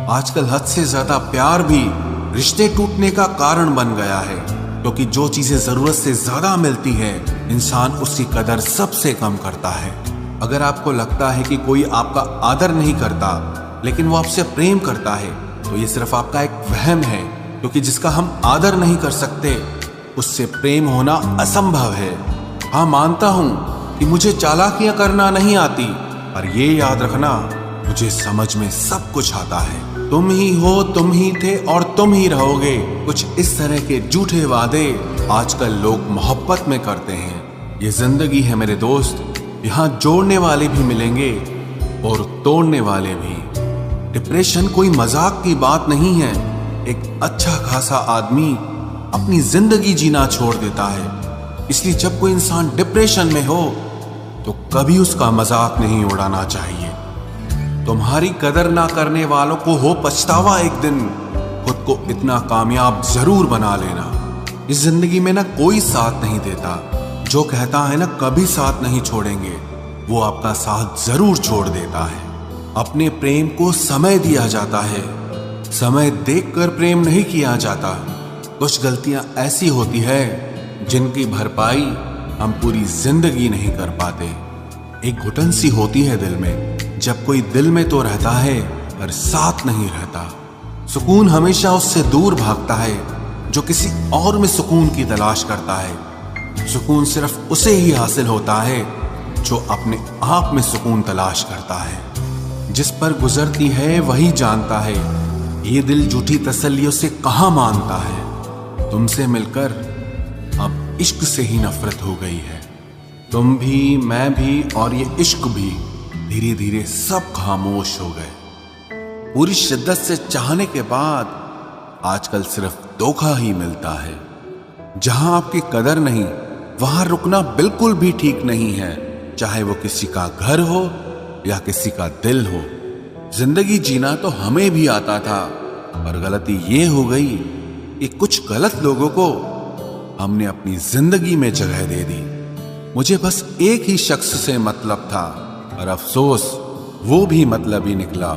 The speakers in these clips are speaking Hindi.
आजकल हद से ज्यादा प्यार भी रिश्ते टूटने का कारण बन गया है, क्योंकि जो चीजें जरूरत से ज्यादा मिलती है इंसान उसकी कदर सबसे कम करता है। अगर आपको लगता है कि कोई आपका आदर नहीं करता लेकिन वो आपसे प्रेम करता है तो ये सिर्फ आपका एक वहम है, क्योंकि जिसका हम आदर नहीं कर सकते उससे प्रेम होना असंभव है। हाँ, मानता हूं कि मुझे चालाकियां करना नहीं आती, पर ये याद रखना मुझे समझ में सब कुछ आता है। तुम ही हो, तुम ही थे और तुम ही रहोगे, कुछ इस तरह के झूठे वादे आजकल लोग मोहब्बत में करते हैं। ये जिंदगी है मेरे दोस्त, यहाँ जोड़ने वाले भी मिलेंगे और तोड़ने वाले भी। डिप्रेशन कोई मजाक की बात नहीं है। एक अच्छा खासा आदमी अपनी जिंदगी जीना छोड़ देता है। इसलिए जब कोई इंसान डिप्रेशन में हो तो कभी उसका मजाक नहीं उड़ाना चाहिए। तुम्हारी कदर ना करने वालों को हो पछतावा एक दिन, खुद को इतना कामयाब जरूर बना लेना। इस जिंदगी में ना कोई साथ नहीं देता, जो कहता है ना कभी साथ नहीं छोड़ेंगे, वो आपका साथ जरूर छोड़ देता है। अपने प्रेम को समय दिया जाता है, समय देखकर प्रेम नहीं किया जाता। कुछ गलतियां ऐसी होती है जिनकी भरपाई हम पूरी जिंदगी नहीं कर पाते। एक घुटन सी होती है दिल में, जब कोई दिल में तो रहता है पर साथ नहीं रहता। सुकून हमेशा उससे दूर भागता है जो किसी और में सुकून की तलाश करता है। सुकून सिर्फ उसे ही हासिल होता है जो अपने आप में सुकून तलाश करता है। जिस पर गुजरती है वही जानता है, ये दिल झूठी तसल्लियों से कहां मानता है। तुमसे मिलकर अब इश्क से ही नफरत हो गई है। तुम भी, मैं भी और ये इश्क भी धीरे धीरे सब खामोश हो गए। पूरी शिद्दत से चाहने के बाद आजकल सिर्फ धोखा ही मिलता है। जहां आपकी कदर नहीं वहां रुकना बिल्कुल भी ठीक नहीं है, चाहे वो किसी का घर हो या किसी का दिल हो। जिंदगी जीना तो हमें भी आता था, पर गलती ये हो गई कि कुछ गलत लोगों को हमने अपनी जिंदगी में जगह दे दी। मुझे बस एक ही शख्स से मतलब था, और अफसोस वो भी मतलब ही निकला।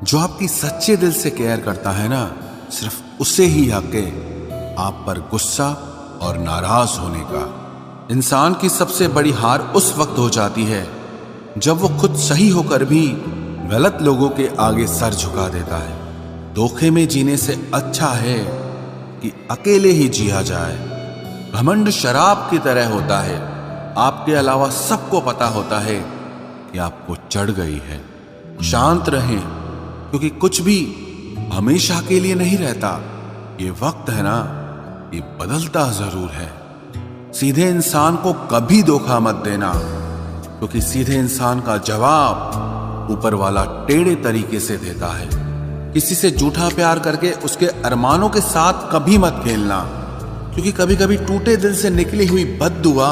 जो आपकी सच्चे दिल से केयर करता है ना, सिर्फ उसे ही हक है आप पर गुस्सा और नाराज होने का। इंसान की सबसे बड़ी हार उस वक्त हो जाती है जब वो खुद सही होकर भी गलत लोगों के आगे सर झुका देता है। धोखे में जीने से अच्छा है कि अकेले ही जिया जाए। घमंड शराब की तरह होता है, आपके अलावा सबको पता होता है कि आपको चढ़ गई है। शांत रहें, क्योंकि कुछ भी हमेशा के लिए नहीं रहता। ये वक्त है ना, ये बदलता जरूर है। सीधे इंसान को कभी धोखा मत देना, क्योंकि सीधे इंसान का जवाब ऊपर वाला टेढ़े तरीके से देता है। किसी से झूठा प्यार करके उसके अरमानों के साथ कभी मत खेलना, क्योंकि कभी कभी टूटे दिल से निकली हुई बद्दुआ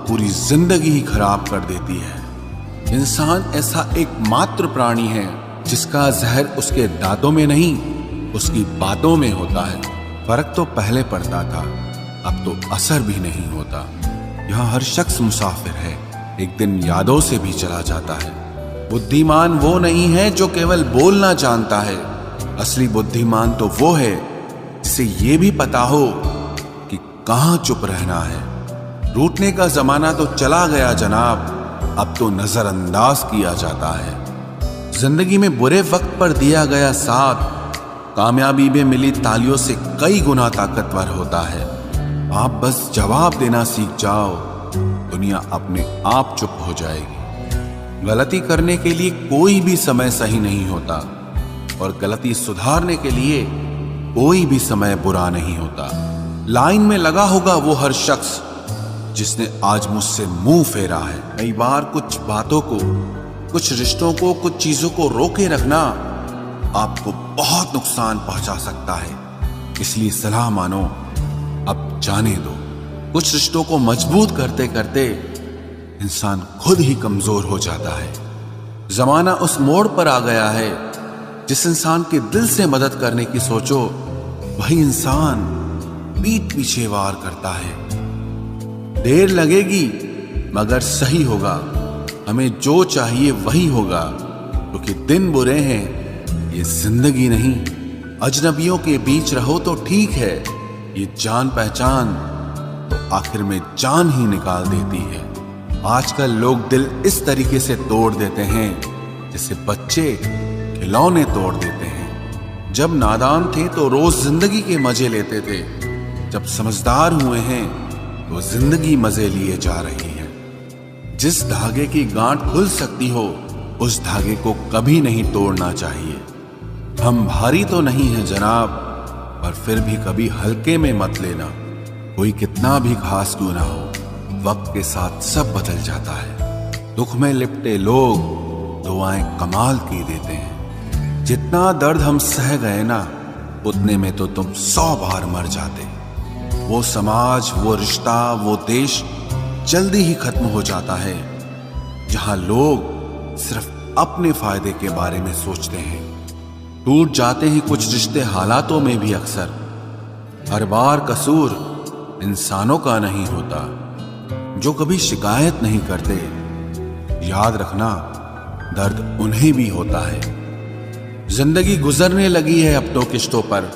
पूरी जिंदगी ही खराब कर देती है। इंसान ऐसा एकमात्र प्राणी है जिसका जहर उसके दांतों में नहीं, उसकी बातों में होता है। फर्क तो पहले पड़ता था, अब तो असर भी नहीं होता। यहाँ हर शख्स मुसाफिर है, एक दिन यादों से भी चला जाता है। बुद्धिमान वो नहीं है जो केवल बोलना जानता है, असली बुद्धिमान तो वो है जिसे ये भी पता हो कि कहाँ चुप रहना है। रूठने का जमाना तो चला गया जनाब, अब तो नजरअंदाज किया जाता है। जिंदगी में बुरे वक्त पर दिया गया साथ कामयाबी में मिली तालियों से कई गुना ताकतवर होता है। आप बस जवाब देना सीख जाओ, दुनिया अपने आप चुप हो जाएगी। गलती करने के लिए कोई भी समय सही नहीं होता, और गलती सुधारने के लिए कोई भी समय बुरा नहीं होता। लाइन में लगा होगा वो हर शख्स जिसने आज मुझसे मुंह फेरा है। कई बार कुछ बातों को, कुछ रिश्तों को, कुछ चीजों को रोके रखना आपको बहुत नुकसान पहुंचा सकता है। इसलिए सलाह मानो, अब जाने दो। कुछ रिश्तों को मजबूत करते करते इंसान खुद ही कमजोर हो जाता है। जमाना उस मोड़ पर आ गया है, जिस इंसान के दिल से मदद करने की सोचो वही इंसान पीठ पीछे वार करता है। देर लगेगी मगर सही होगा। हमें जो चाहिए वही होगा, क्योंकि दिन बुरे हैं ये जिंदगी नहीं। अजनबियों के बीच रहो तो ठीक है, ये जान पहचान तो आखिर में जान ही निकाल देती है। आजकल लोग दिल इस तरीके से तोड़ देते हैं जैसे बच्चे खिलौने तोड़ देते हैं। जब नादान थे तो रोज जिंदगी के मजे लेते थे, जब समझदार हुए हैं तो जिंदगी मजे लिए जा रही है। जिस धागे की गांठ खुल सकती हो उस धागे को कभी नहीं तोड़ना चाहिए। हम भारी तो नहीं है जनाब, पर फिर भी कभी हल्के में मत लेना। कोई कितना भी खास क्यों ना हो, वक्त के साथ सब बदल जाता है। दुख में लिपटे लोग दुआएं कमाल की देते हैं। जितना दर्द हम सह गए ना, उतने में तो तुम 100 बार मर जाते। वो समाज, वो रिश्ता, वो देश जल्दी ही खत्म हो जाता है जहां लोग सिर्फ अपने फायदे के बारे में सोचते हैं। टूट जाते हैं कुछ रिश्ते हालातों में भी अक्सर। हर बार कसूर इंसानों का नहीं होता जो कभी शिकायत नहीं करते। याद रखना, दर्द उन्हें भी होता है। जिंदगी गुजरने लगी है अब तो किश्तों पर।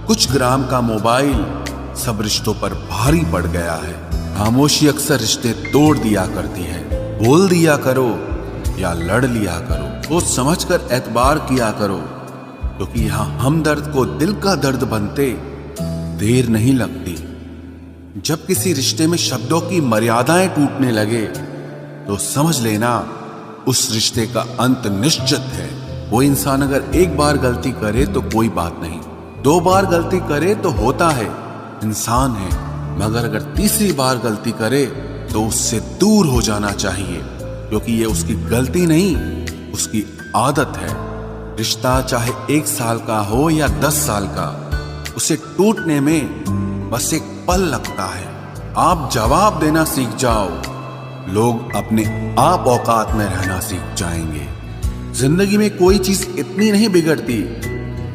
कुछ ग्राम का मोबाइल सब रिश्तों पर भारी पड़ गया है। खामोशी अक्सर रिश्ते तोड़ दिया करती है। बोल दिया करो या लड़ लिया करो, सोच समझकर एतबार किया करो, क्योंकि यहां हमदर्द को दिल का दर्द बनते देर नहीं लगती। जब किसी रिश्ते में शब्दों की मर्यादाएं टूटने लगे तो समझ लेना उस रिश्ते का अंत निश्चित है। वो इंसान अगर एक बार गलती करे तो कोई बात नहीं, 2 बार गलती करे तो होता है, इंसान है। मगर अगर तीसरी बार गलती करे तो उससे दूर हो जाना चाहिए, क्योंकि ये उसकी गलती नहीं, उसकी आदत है। रिश्ता चाहे 1 साल का हो या 10 साल का, उसे टूटने में बस एक पल लगता है। आप जवाब देना सीख जाओ, लोग अपने आप औकात में रहना सीख जाएंगे। जिंदगी में कोई चीज इतनी नहीं बिगड़ती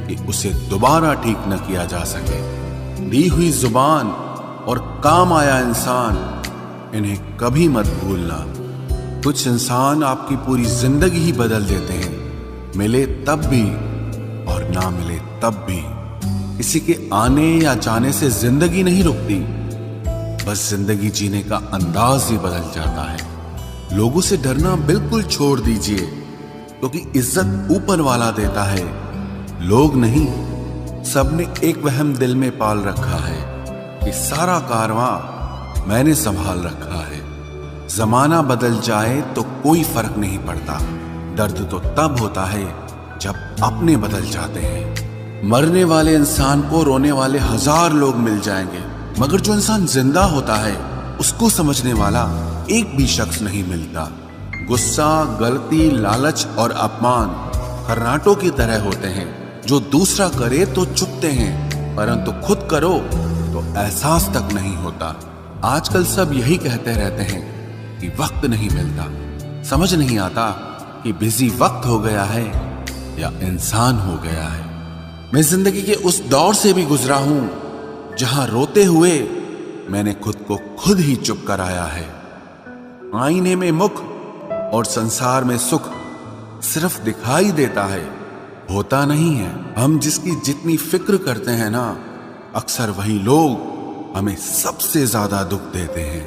कि उसे दोबारा ठीक न किया जा सके। दी हुई जुबान और काम आया इंसान, इन्हें कभी मत भूलना। कुछ इंसान आपकी पूरी जिंदगी ही बदल देते हैं, मिले तब भी और ना मिले तब भी। किसी के आने या जाने से जिंदगी नहीं रुकती, बस जिंदगी जीने का अंदाज ही बदल जाता है। लोगों से डरना बिल्कुल छोड़ दीजिए, क्योंकि इज्जत ऊपर वाला देता है, लोग नहीं। सबने एक वहम दिल में पाल रखा है कि सारा कारवां मैंने संभाल रखा है। जमाना बदल जाए तो कोई फर्क नहीं पड़ता। दर्द तो तब होता है जब अपने बदल जाते हैं। मरने वाले इंसान को रोने वाले 1000 लोग मिल जाएंगे, मगर जो इंसान जिंदा होता है उसको समझने वाला एक भी शख्स नहीं मिलता। गुस्सा, गलती, लालच और अपमान खर्राटों की तरह होते हैं, जो दूसरा करे तो चुपते हैं, परंतु खुद करो तो एहसास तक नहीं होता। आजकल सब यही कहते रहते हैं कि वक्त नहीं मिलता। समझ नहीं आता कि बिजी वक्त हो गया है या इंसान हो गया है। मैं जिंदगी के उस दौर से भी गुजरा हूं जहां रोते हुए मैंने खुद को खुद ही चुप कराया है। आईने में मुख और संसार में सुख सिर्फ दिखाई देता है, होता नहीं है। हम जिसकी जितनी फिक्र करते हैं ना, अक्सर वही लोग हमें सबसे ज्यादा दुख देते हैं।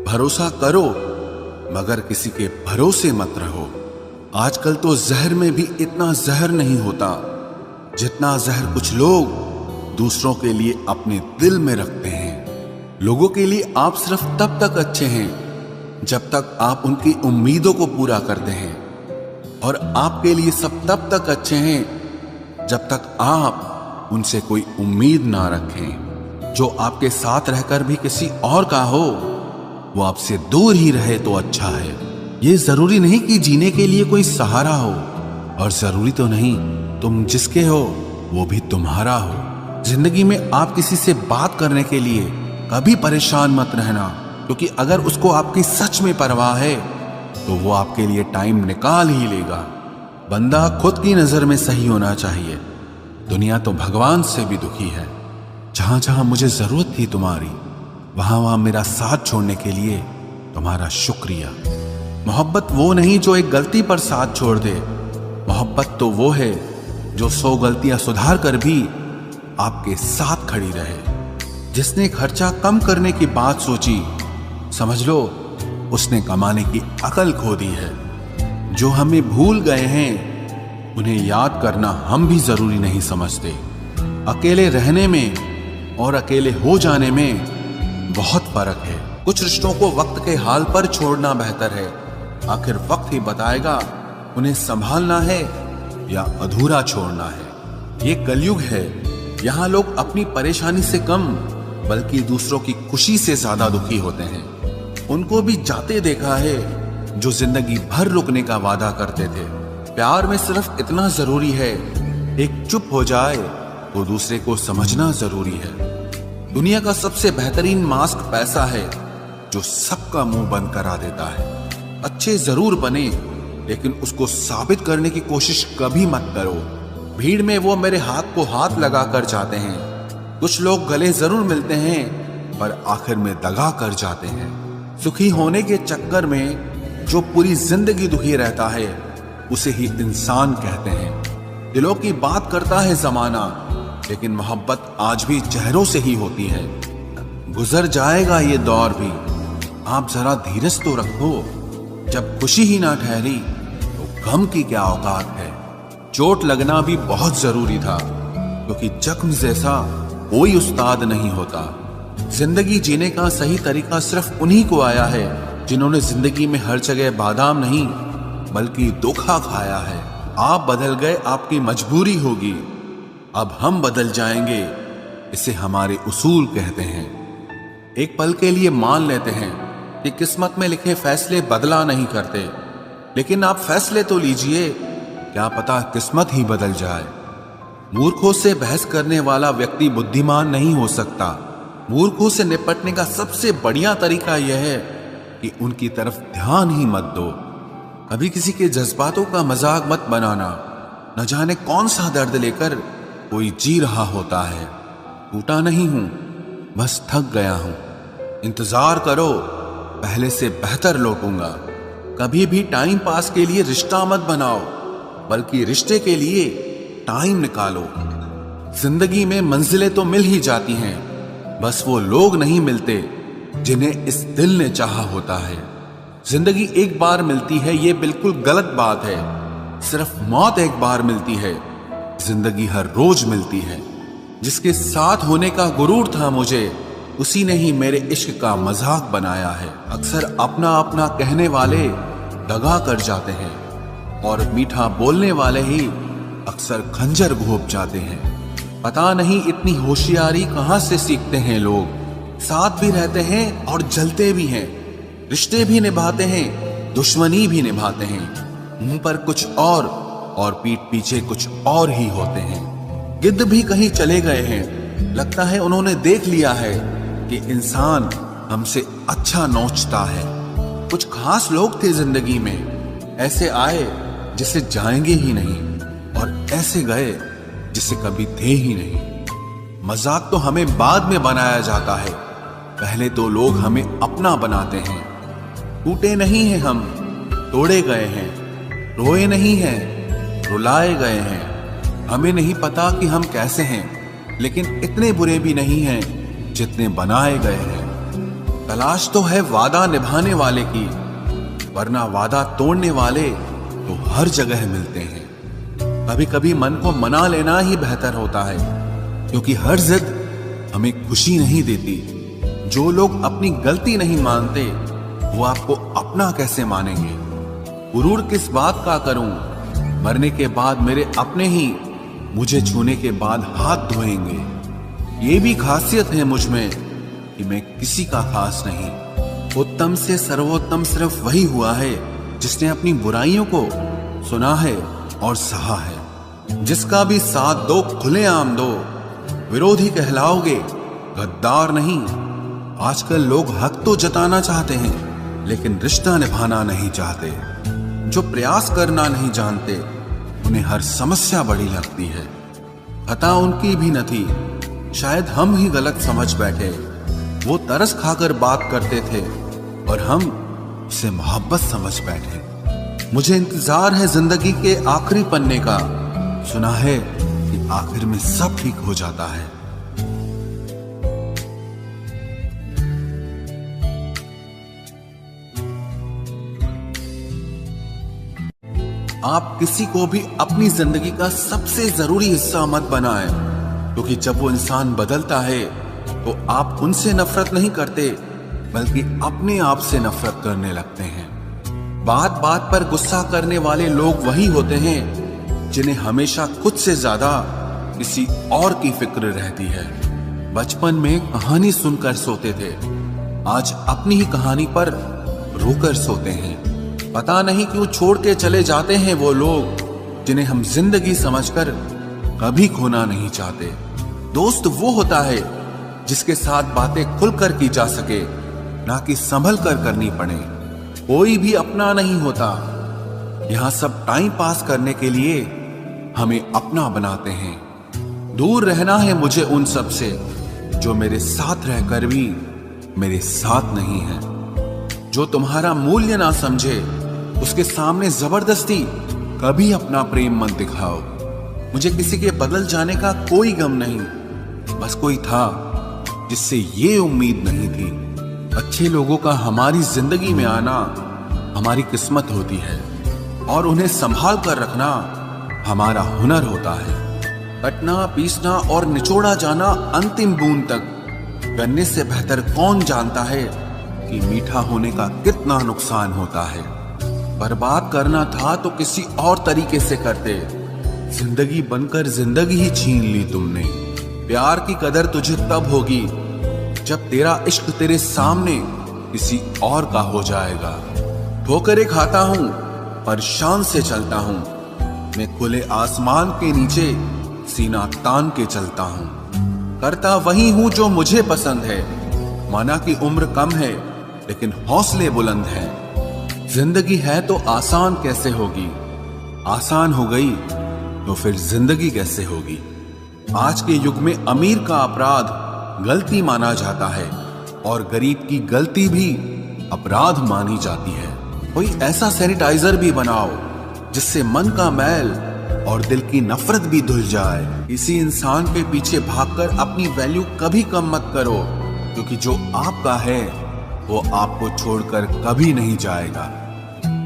भरोसा करो मगर किसी के भरोसे मत रहो। आजकल तो जहर में भी इतना जहर नहीं होता जितना जहर कुछ लोग दूसरों के लिए अपने दिल में रखते हैं। लोगों के लिए आप सिर्फ तब तक अच्छे हैं जब तक आप उनकी उम्मीदों को पूरा करते हैं, और आपके लिए सब तब तक अच्छे हैं जब तक आप उनसे कोई उम्मीद ना रखें। जो आपके साथ रहकर भी किसी और का हो, वो आपसे दूर ही रहे तो अच्छा है। ये जरूरी नहीं कि जीने के लिए कोई सहारा हो, और जरूरी तो नहीं तुम जिसके हो वो भी तुम्हारा हो। जिंदगी में आप किसी से बात करने के लिए कभी परेशान मत रहना, क्योंकि अगर उसको आपकी सच में परवाह है तो वो आपके लिए टाइम निकाल ही लेगा। बंदा खुद की नजर में सही होना चाहिए। दुनिया तो भगवान से भी दुखी है। जहां जहां मुझे जरूरत थी तुम्हारी, वहां वहां मेरा साथ छोड़ने के लिए तुम्हारा शुक्रिया। मोहब्बत वो नहीं जो एक गलती पर साथ छोड़ दे। मोहब्बत तो वो है जो 100 गलतियां सुधार कर भी आपके साथ खड़ी रहे, जिसने खर्चा कम करने की बात सोची, समझ लो उसने कमाने की अकल खो दी है। जो हमें भूल गए हैं उन्हें याद करना हम भी जरूरी नहीं समझते। अकेले रहने में और अकेले हो जाने में बहुत फर्क है। कुछ रिश्तों को वक्त के हाल पर छोड़ना बेहतर है। आखिर वक्त ही बताएगा उन्हें संभालना है या अधूरा छोड़ना है। ये कलयुग है, यहाँ लोग अपनी परेशानी से कम बल्कि दूसरों की खुशी से ज्यादा दुखी होते हैं। उनको भी जाते देखा है जो जिंदगी भर रुकने का वादा करते थे। प्यार में सिर्फ इतना जरूरी है, एक चुप हो जाए तो दूसरे को समझना जरूरी है। दुनिया का सबसे बेहतरीन मास्क पैसा है जो सबका मुंह बंद करा देता है। अच्छे जरूर बने लेकिन उसको साबित करने की कोशिश कभी मत करो। भीड़ में वो मेरे हाथ को हाथ लगा कर जाते हैं। कुछ लोग गले जरूर मिलते हैं पर आखिर में दगा कर जाते हैं। सुखी होने के चक्कर में जो पूरी जिंदगी दुखी रहता है उसे ही इंसान कहते हैं। दिलों की बात करता है जमाना, लेकिन मोहब्बत आज भी चेहरों से ही होती है। गुजर जाएगा ये दौर भी, आप जरा धीरज तो रखो। जब खुशी ही ना ठहरी तो गम की क्या औकात है। चोट लगना भी बहुत जरूरी था, क्योंकि जख्म जैसा कोई उस्ताद नहीं होता। जिंदगी जीने का सही तरीका सिर्फ उन्हीं को आया है जिन्होंने जिंदगी में हर जगह बादाम नहीं बल्कि धोखा खाया है। आप बदल गए, आपकी मजबूरी होगी, अब हम बदल जाएंगे, इसे हमारे उसूल कहते हैं। एक पल के लिए मान लेते हैं कि किस्मत में लिखे फैसले बदला नहीं करते, लेकिन आप फैसले तो लीजिए, क्या पता किस्मत ही बदल जाए। मूर्खों से बहस करने वाला व्यक्ति बुद्धिमान नहीं हो सकता। मूर्खों से निपटने का सबसे बढ़िया तरीका यह है कि उनकी तरफ ध्यान ही मत दो। कभी किसी के जज्बातों का मजाक मत बनाना। न जाने कौन सा दर्द लेकर कोई जी रहा होता है। टूटा नहीं हूं, बस थक गया हूं। इंतजार करो, पहले से बेहतर लौटूंगा। कभी भी टाइम पास के लिए रिश्ता मत बनाओ, बल्कि रिश्ते के लिए टाइम निकालो। जिंदगी में मंजिलें तो मिल ही जाती हैं, बस वो लोग नहीं मिलते जिन्हें इस दिल ने चाहा होता है। जिंदगी एक बार मिलती है, ये बिल्कुल गलत बात है। सिर्फ मौत एक बार मिलती है, जिंदगी हर रोज मिलती है। जिसके साथ होने का गुरूर था मुझे, उसी ने ही मेरे इश्क का मजाक बनाया है। अक्सर अपना अपना कहने वाले दगा कर जाते हैं, और मीठा बोलने वाले ही अक्सर खंजर घोंप जाते हैं। पता नहीं इतनी होशियारी कहां से सीखते हैं लोग। साथ भी रहते हैं और जलते भी हैं, रिश्ते भी निभाते हैं, दुश्मनी भी निभाते हैं। मुंह पर कुछ और पीठ पीछे कुछ और ही होते हैं। गिद्ध भी कहीं चले गए हैं, लगता है उन्होंने देख लिया है कि इंसान हमसे अच्छा नोचता है। कुछ खास लोग थे जिंदगी में, ऐसे आए जिसे जाएंगे ही नहीं, और ऐसे गए जिसे कभी थे ही नहीं। मजाक तो हमें बाद में बनाया जाता है, पहले तो लोग हमें अपना बनाते हैं। टूटे नहीं हैं हम, तोड़े गए हैं। रोए नहीं हैं, रुलाए गए हैं। हमें नहीं पता कि हम कैसे हैं, लेकिन इतने बुरे भी नहीं हैं जितने बनाए गए हैं। तलाश तो है वादा निभाने वाले की, वरना वादा तोड़ने वाले तो हर जगह मिलते हैं। कभी कभी मन को मना लेना ही बेहतर होता है, क्योंकि हर जिद हमें खुशी नहीं देती। जो लोग अपनी गलती नहीं मानते, वो आपको अपना कैसे मानेंगे। गुरूर किस बात का करूं, मरने के बाद मेरे अपने ही मुझे छूने के बाद हाथ धोएंगे। ये भी खासियत है मुझ में कि मैं किसी का खास नहीं। उत्तम से सर्वोत्तम सिर्फ वही हुआ है जिसने अपनी बुराइयों को सुना है और सहा है। जिसका भी साथ दो, खुलेआम दो, विरोधी कहलाओगे, गद्दार नहीं। आजकल लोग हक तो जताना चाहते हैं, लेकिन रिश्ता निभाना नहीं चाहते। जो प्रयास करना नहीं जानते, उन्हें हर समस्या बड़ी लगती है। खता उनकी भी न थी, शायद हम ही गलत समझ बैठे। वो तरस खाकर बात करते थे और हम उसे मोहब्बत समझ बैठे। मुझे इंतजार है जिंदगी के आखिरी पन्ने का, सुना है कि आखिर में सब ठीक हो जाता है। आप किसी को भी अपनी जिंदगी का सबसे जरूरी हिस्सा मत बनाएं, क्योंकि जब वो इंसान बदलता है तो आप उनसे नफरत नहीं करते बल्कि अपने आप से नफरत करने लगते हैं। बात बात पर गुस्सा करने वाले लोग वही होते हैं जिन्हें हमेशा खुद से ज्यादा किसी और की फिक्र रहती है। बचपन में कहानी सुनकर सोते थे, आज अपनी ही कहानी पर रोकर सोते हैं। पता नहीं क्यों छोड़ के चले जाते हैं वो लोग जिन्हें हम जिंदगी समझकर कभी खोना नहीं चाहते। दोस्त वो होता है जिसके साथ बातें खुलकर की जा सके, ना कि संभल कर करनी पड़े। कोई भी अपना नहीं होता, यहां सब टाइम पास करने के लिए हमें अपना बनाते हैं। दूर रहना है मुझे उन सब से जो मेरे साथ रहकर भी मेरे साथ नहीं है। जो तुम्हारा मूल्य ना समझे उसके सामने जबरदस्ती कभी अपना प्रेम मत दिखाओ। मुझे किसी के बदल जाने का कोई गम नहीं, बस कोई था जिससे ये उम्मीद नहीं थी। अच्छे लोगों का हमारी जिंदगी में आना हमारी किस्मत होती है और उन्हें संभाल कर रखना हमारा हुनर होता है। कटना, पीसना और निचोड़ा जाना अंतिम बूंद तक करने से बेहतर कौन जानता है कि मीठा होने का कितना नुकसान होता है। बर्बाद करना था तो किसी और तरीके से करते, जिंदगी बनकर जिंदगी ही छीन ली तुमने। प्यार की कदर तुझे तब होगी जब तेरा इश्क तेरे सामने किसी और का हो जाएगा। ठोकरें खाता हूं पर शान से चलता हूं, मैं खुले आसमान के नीचे सीना तान के चलता हूं। करता वही हूं जो मुझे पसंद है, माना कि उम्र कम है लेकिन हौसले बुलंद हैं। जिंदगी है तो आसान कैसे होगी, आसान हो गई तो फिर जिंदगी कैसे होगी। आज के युग में अमीर का अपराध गलती माना जाता है और गरीब की गलती भी अपराध मानी जाती है। कोई ऐसा सैनिटाइजर भी बनाओ जिससे मन का मैल और दिल की नफरत भी धुल जाए। किसी इंसान के पीछे भागकर अपनी वैल्यू कभी कम मत करो, क्योंकि जो आपका है वो आपको छोड़कर कभी नहीं जाएगा।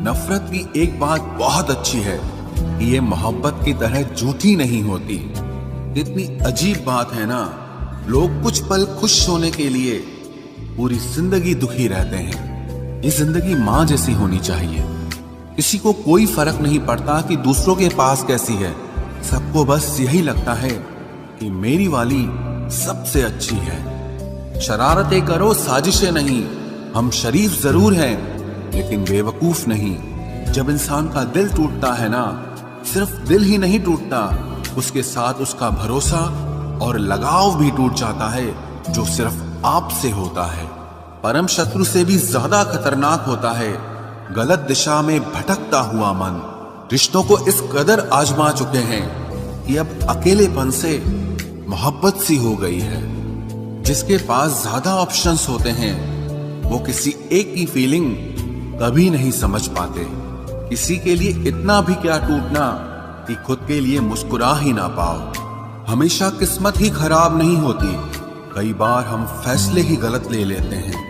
नफरत की एक बात बहुत अच्छी है कि ये मोहब्बत की तरह झूठी नहीं होती। कितनी अजीब बात है ना, लोग कुछ पल खुश होने के लिए पूरी जिंदगी दुखी रहते हैं। ये जिंदगी माँ जैसी होनी चाहिए। किसी को कोई फर्क नहीं पड़ता कि दूसरों के पास कैसी है, सबको बस यही लगता है कि मेरी वाली सबसे अच्छी है। शरारतें करो, साजिशें नहीं। हम शरीफ जरूर हैं लेकिन बेवकूफ नहीं। जब इंसान का दिल टूटता है ना, सिर्फ दिल ही नहीं टूटता, उसके साथ उसका भरोसा और लगाव भी टूट जाता है जो सिर्फ आपसे होता है। परम शत्रु से भी ज्यादा खतरनाक होता है गलत दिशा में भटकता हुआ मन। रिश्तों को इस कदर आजमा चुके हैं कि अब अकेलेपन से मोहब्बत सी हो गई है। जिसके पास ज्यादा ऑप्शंस होते हैं वो किसी एक की फीलिंग कभी नहीं समझ पाते। किसी के लिए इतना भी क्या टूटना कि खुद के लिए मुस्कुरा ही ना पाओ। हमेशा किस्मत ही खराब नहीं होती, कई बार हम फैसले ही गलत ले लेते हैं।